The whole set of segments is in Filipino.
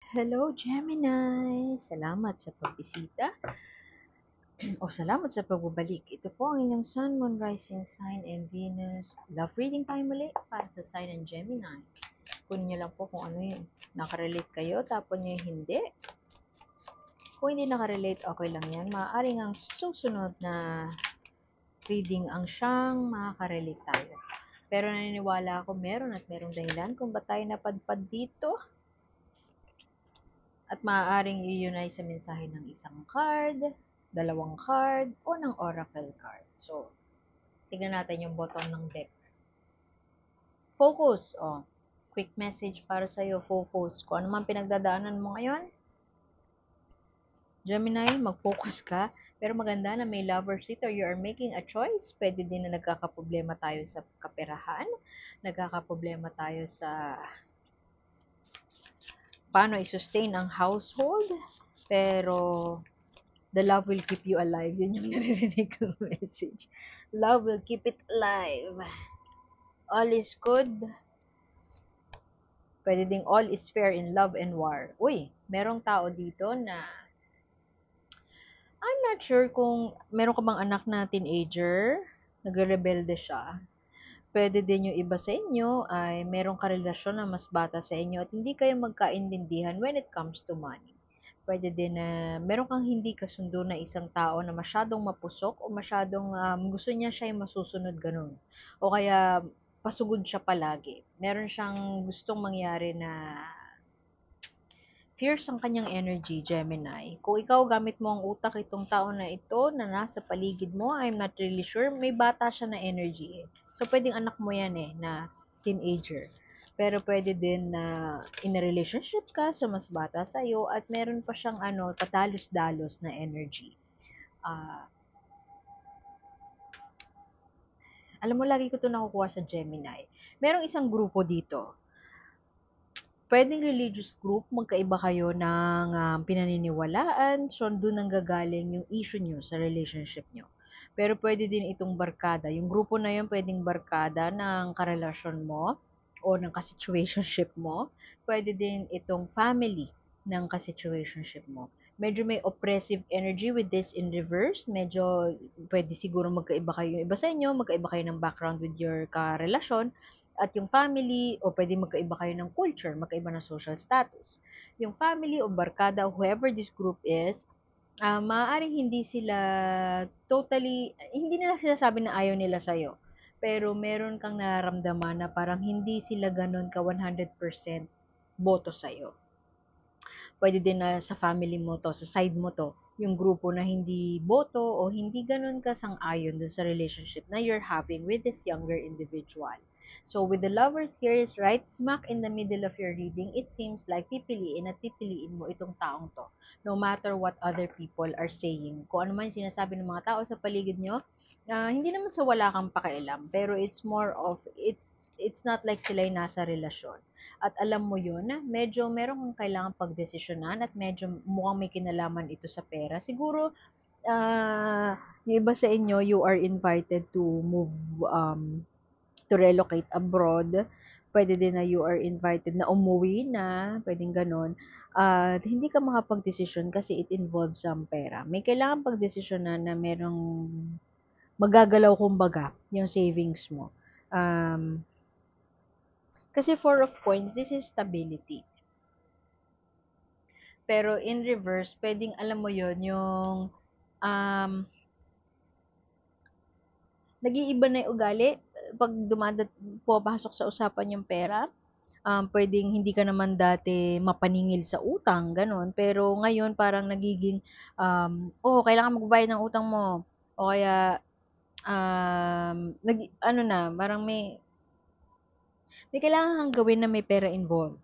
Hello, Gemini! Salamat sa pagbisita o salamat sa pagbabalik. Ito po ang inyong Sun, Moon, Rising Sign, and Venus. Love reading tayo muli para sa sign ng Gemini. Kunin nyo lang po kung ano yun. Nakarelate kayo, tapon nyo yung hindi. Kung hindi nakarelate, okay lang yan. Maaaring ang susunod na reading ang siyang makakarelate tayo. Pero naniniwala ako meron at merong dahilan kung ba't tayo napadpad dito. At maaaring iyon ay sa mensahe ng isang card, dalawang card, o ng oracle card. So, tignan natin yung bottom ng deck. Focus. Oh, quick message para sa'yo. Focus. Kung ano man pinagdadaanan mo ngayon, Gemini, mag-focus ka. Pero maganda na may lovers dito. You are making a choice. Pwede din na nagkakaproblema tayo sa kaperahan. Nagkakaproblema tayo sa paano i-sustain ang household. Pero the love will keep you alive. Yun yung naririnig kong message. Love will keep it alive. All is good. Pwede ding all is fair in love and war. Uy, merong tao dito na I'm not sure kung meron ka bang anak na teenager, nagre-rebelde siya. Pwede din yung iba sa inyo ay merong karelasyon na mas bata sa inyo at hindi kayo magkaintindihan when it comes to money. Pwede din na meron kang hindi kasundo na isang tao na masyadong mapusok o masyadong gusto niya siya yung masusunod ganun. O kaya pasugod siya palagi. Meron siyang gustong mangyari na fierce ang kanyang energy, Gemini. Kung ikaw gamit mo ang utak itong tao na ito na nasa paligid mo, I'm not really sure, may bata siya na energy. So, pwedeng anak mo yan na teenager. Pero pwede din na in a relationship ka sa mas bata sa'yo at meron pa siyang padalos-dalos na energy. Ah, alam mo, lagi ko ito nakukuha sa Gemini. Merong isang grupo dito. Pwedeng religious group, magkaiba kayo ng pinaniniwalaan, so doon ang gagaling yung issue nyo sa relationship nyo. Pero pwede din itong barkada. Yung grupo na yun pwedeng barkada ng karelasyon mo o ng kasituationship mo. Pwede din itong family ng kasituationship mo. Medyo may oppressive energy with this in reverse. Medyo pwede siguro magkaiba kayo. Iba sa inyo, magkaiba kayo ng background with your karelasyon at yung family, o pwede magkaiba kayo ng culture, magkaiba ng social status. Yung family o barkada, whoever this group is, maaaring hindi sila totally, hindi nila sinasabi na ayaw nila sa'yo. Pero meron kang nararamdaman na parang hindi sila ganun ka 100% boto sa'yo. Pwede din na sa family mo to, sa side mo to, yung grupo na hindi boto o hindi ganun ka sang-ayon dun sa relationship na you're having with this younger individual. So with the lovers here is right smack in the middle of your reading, it seems like pipiliin at pipiliin mo itong taong to. No matter what other people are saying. Kung ano man yung sinasabi ng mga tao sa paligid nyo, hindi naman sa wala kang pakialam, pero it's more of, it's not like sila yung nasa relasyon. At alam mo yun, medyo meron kang kailangan pagdesisyonan at medyo mukhang may kinalaman ito sa pera. Siguro, yung iba sa inyo, you are invited to move, to relocate abroad. Pwede din na you are invited na umuwi na, pwedeng ganon. At hindi ka makapag-desisyon kasi it involves ang pera. May kailangan pagdesisyonan na merong magagalaw kumbaga yung savings mo. Kasi Four of Coins, this is stability. Pero in reverse, pwedeng alam mo yon yung um, nag-iiba na yung ugali pag pumapasok sa usapan yung pera. Pwedeng hindi ka naman dati mapaningil sa utang, ganun. Pero ngayon parang nagiging, kailangan magbayad ng utang mo. O kaya, ano na, parang may kailangan kang gawin na may pera involved.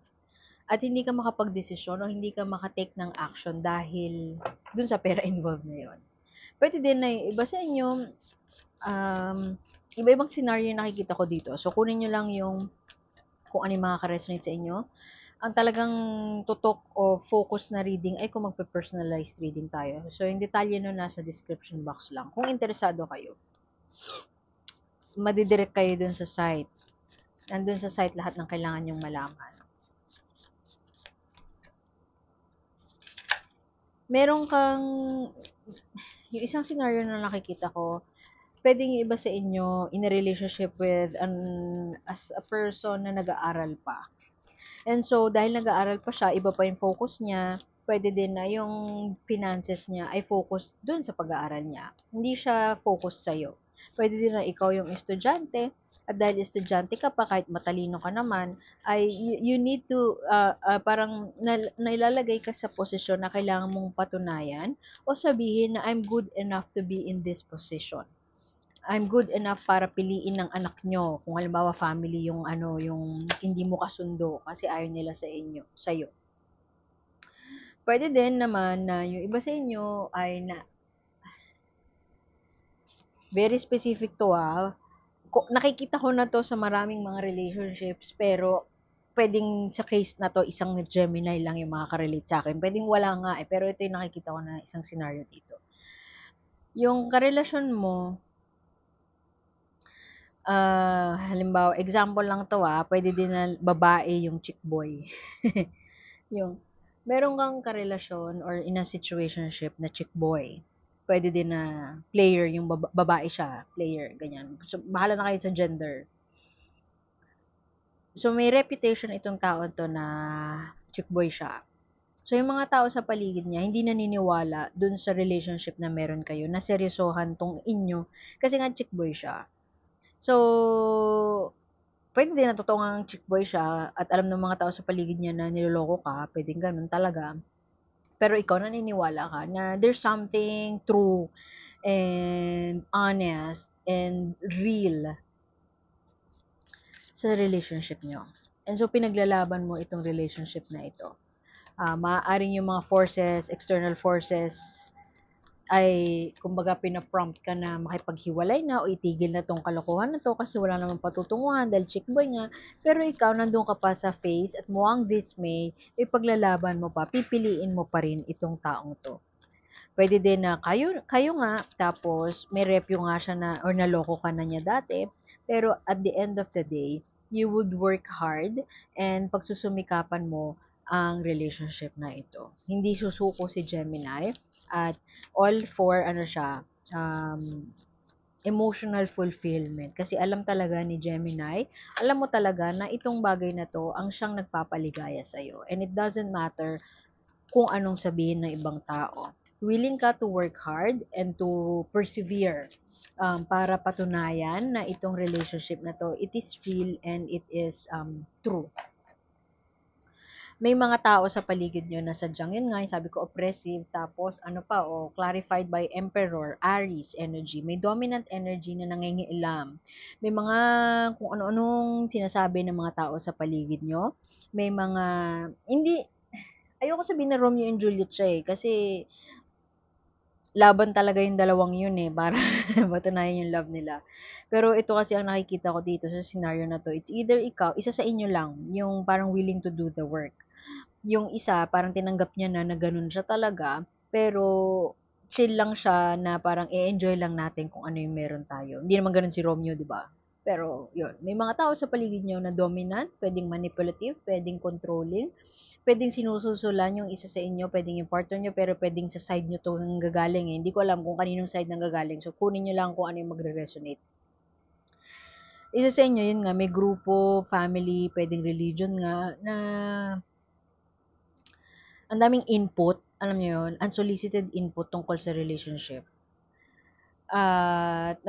At hindi ka makapag-desisyon o hindi ka makatake ng action dahil dun sa pera involved na yon. Pwede din na yung iba sa inyo, um, iba-ibang scenario yung nakikita ko dito. So, kunin nyo lang yung kung ano yung makaka-resonate sa inyo. Ang talagang tutok o focus na reading ay kung magpe-personalized reading tayo. So, yung detalye nun nasa description box lang. Kung interesado kayo, madidirect kayo dun sa site. Nandun sa site lahat ng kailangan nyong malaman. meron kang, yung isang scenario na nakikita ko, puwedeng yung iba sa inyo in a relationship with as a person na nag-aaral pa. And so, dahil nag-aaral pa siya, iba pa yung focus niya, puwede din na yung finances niya ay focus dun sa pag-aaral niya. Hindi siya focus sa'yo. Puwede din na ikaw yung estudyante, at dahil estudyante ka pa, kahit matalino ka naman, ay you need to, parang nailalagay ka sa posisyon na kailangan mong patunayan o sabihin na, "I'm good enough to be in this position." I'm good enough para piliin ng anak nyo. Kung halimbawa family yung ano, yung hindi mo kasundo kasi ayaw nila sa inyo, sa'yo. Pwede din naman na yung iba sa inyo ay na very specific to nakikita ko na to sa maraming mga relationships pero pwedeng sa case na to isang Gemini lang yung makaka-relate sa akin. Pwedeng wala nga pero ito yung nakikita ko na isang scenario dito. Yung karelasyon mo, halimbawa, example lang 'to, puwede din na babae yung chick boy. Yung meron kang karelasyon or in a situationship na chick boy. Puwede din na player yung babae siya, player, ganyan. So, bahala na kayo sa gender. So, may reputation itong tao 'to na chick boy siya. So, yung mga tao sa paligid niya hindi naniniwala dun sa relationship na meron kayo, na seryosohan 'tong inyo kasi nga chick boy siya. So, puwede din na totoo ngang chick boy siya at alam ng mga tao sa paligid niya na niloloko ka, puwedeng gano'n talaga. Pero ikaw naniniwala ka na there's something true and honest and real sa relationship niyo. And so, pinaglalaban mo itong relationship na ito. Maaaring yung mga forces, external forces ay kumbaga pina-prompt ka na makipaghiwalay na o itigil na 'tong kalokohan na 'to kasi wala namang patutunguhan dahil chick boy nga. Pero ikaw nandun ka pa sa phase at mukhang this May, ipaglalaban mo pa, pipiliin mo pa rin itong taong 'to. Puwede din na kayo kayo nga tapos may repyo nga siya na or naloko ka na niya dati, pero at the end of the day, you would work hard and pagsusumikapan mo ang relationship na ito. Hindi susuko si Gemini at all for ano siya, emotional fulfillment. Kasi alam talaga ni Gemini, alam mo talaga na itong bagay na 'to ang siyang nagpapaligaya sa'yo and it doesn't matter kung anong sabihin ng ibang tao. Willing ka to work hard and to persevere, para patunayan na itong relationship na 'to, it is real and it is, true. May mga tao sa paligid niyo na sadyang yun nga, yung sabi ko oppressive, tapos ano pa, clarified by Emperor, Aries energy. May dominant energy na nangingialam. May mga kung ano-anong sinasabi ng mga tao sa paligid niyo. May mga hindi ayoko sabihin na Romeo and Juliet siya, kasi laban talaga yung dalawang yun, para patunayan yung love nila. Pero ito kasi ang nakikita ko dito sa scenario na 'to, it's either ikaw, isa sa inyo lang, yung parang willing to do the work. Yung isa parang tinanggap niya na gano'n siya talaga, pero chill lang siya na parang i-enjoy lang natin kung ano yung meron tayo. Hindi naman gano'n si Romeo, 'di ba? Pero yun, may mga tao sa paligid niyo na dominant, puwedeng manipulative, puwedeng controlling, puwedeng sinususulan yung isa sa inyo, puwedeng yung partner niyo, pero puwedeng sa side niyo 'to nanggagaling, Hindi ko alam kung kaninong side nanggagaling. So, kunin niyo lang kung ano yung magre-resonate. Isa sa inyo, yun nga, may grupo, family, puwedeng religion nga, na ang daming input, alam niyo yun, unsolicited input tungkol sa relationship. At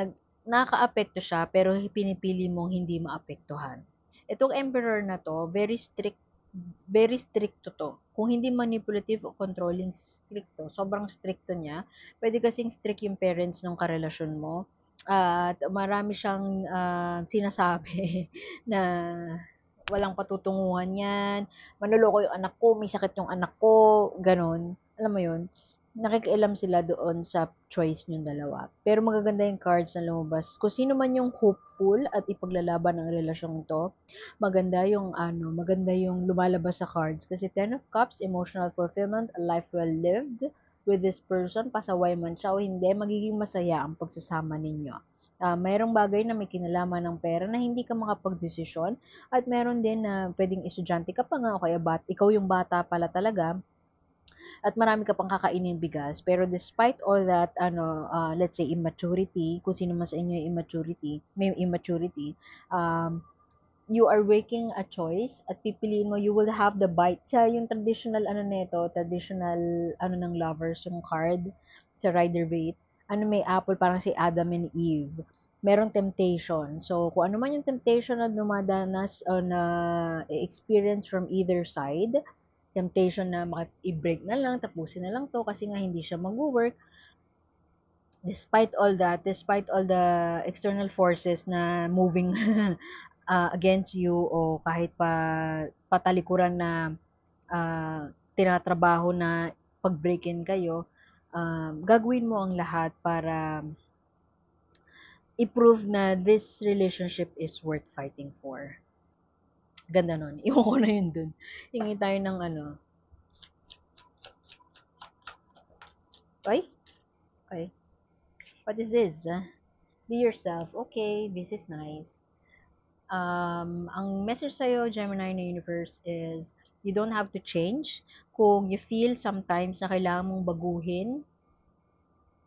nakakaapekto siya pero pinipili mong hindi maapektuhan. Itong emperor na 'to, very stricto 'to. Kung hindi manipulative o controlling, stricto, sobrang stricto niya. Puwede kasing strict yung parents nung karelasyon mo at marami siyang, sinasabi na walang patutunguhan 'yan, manloloko yung anak ko, may sakit yung anak ko, gano'n. Alam mo 'yun? Nakikialam sila doon sa choice niyong dalawa. Pero magaganda yung cards na lumabas. Kung sino man yung hopeful at ipaglalaban ang relasyong 'to, maganda yung lumalabas sa cards. Kasi Ten of Cups, emotional fulfillment, a life well lived with this person, pasaway man siya o hindi, magiging masaya ang pagsasama ninyo. Mayroong bagay na may kinalaman ng pera na hindi ka makapagdesisyon at meron din na pwedeng estudyante ka pa nga o kaya ikaw yung bata pala talaga at marami ka pang kakainin bigas. Pero despite all that, let's say immaturity, kung sino man sa inyo yung may immaturity, um, you are making a choice at pipiliin mo, you will have the bite. Sa yung traditional, traditional, ng lovers, yung card, sa Rider-Waite, may apple, parang si Adam and Eve. Merong temptation. So, kung ano man yung temptation na dumadanas o na experience from either side, temptation na i-break na lang, tapusin na lang to kasi nga hindi siya mag-work. Despite all that, despite all the external forces na moving against you o kahit patalikuran na tinatrabaho na pag-break-in kayo, gagawin mo ang lahat para i-prove na this relationship is worth fighting for. Ganda nun. Iwan ko na yun dun. Hingi tayo ng Ay? Okay. What is this? Be yourself. Okay, this is nice. Ang message sa'yo, Gemini na universe, is you don't have to change. Kung you feel sometimes na kailangan mong baguhin,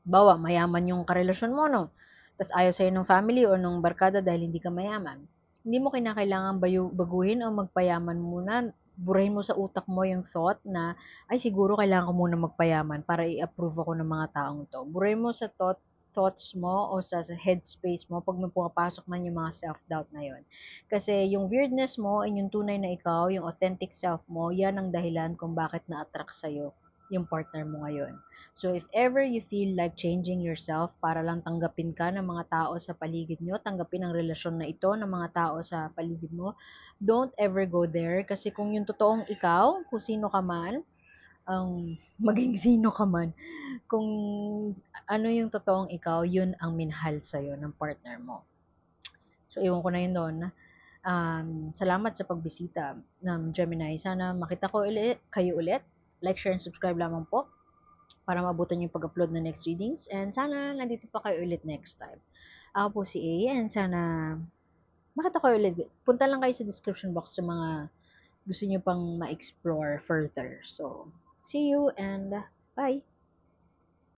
bawa, mayaman yung karelasyon mo, no? Tapos ayaw sa'yo ng family o ng barkada dahil hindi ka mayaman. Hindi mo kinakailangan baguhin o magpayaman muna. Burahin mo sa utak mo yung thought na, ay siguro kailangan ko muna magpayaman para i-approve ako ng mga taong to. Burahin mo sa thoughts mo o sa headspace mo pag may pumapasok man yung mga self-doubt na yon. Kasi yung weirdness mo and yung tunay na ikaw, yung authentic self mo, yan ang dahilan kung bakit na-attract sa'yo yung partner mo ngayon. So, if ever you feel like changing yourself para lang tanggapin ka ng mga tao sa paligid nyo, tanggapin ang relasyon na ito ng mga tao sa paligid mo, don't ever go there. Kasi kung yung totoong ikaw, kung sino ka man, ang maging sino ka man, kung ano yung totoong ikaw, yun ang minahal sa'yo ng partner mo. So, iwan ko na yun doon. Salamat sa pagbisita ng Gemini. Sana makita ko kayo ulit. Like, share, and subscribe lamang po para mabutan yung pag-upload ng next readings. And sana nandito pa kayo ulit next time. Ako po si A, and sana makita kayo ulit. Punta lang kayo sa description box sa mga gusto nyo pang ma-explore further. So, see you and bye!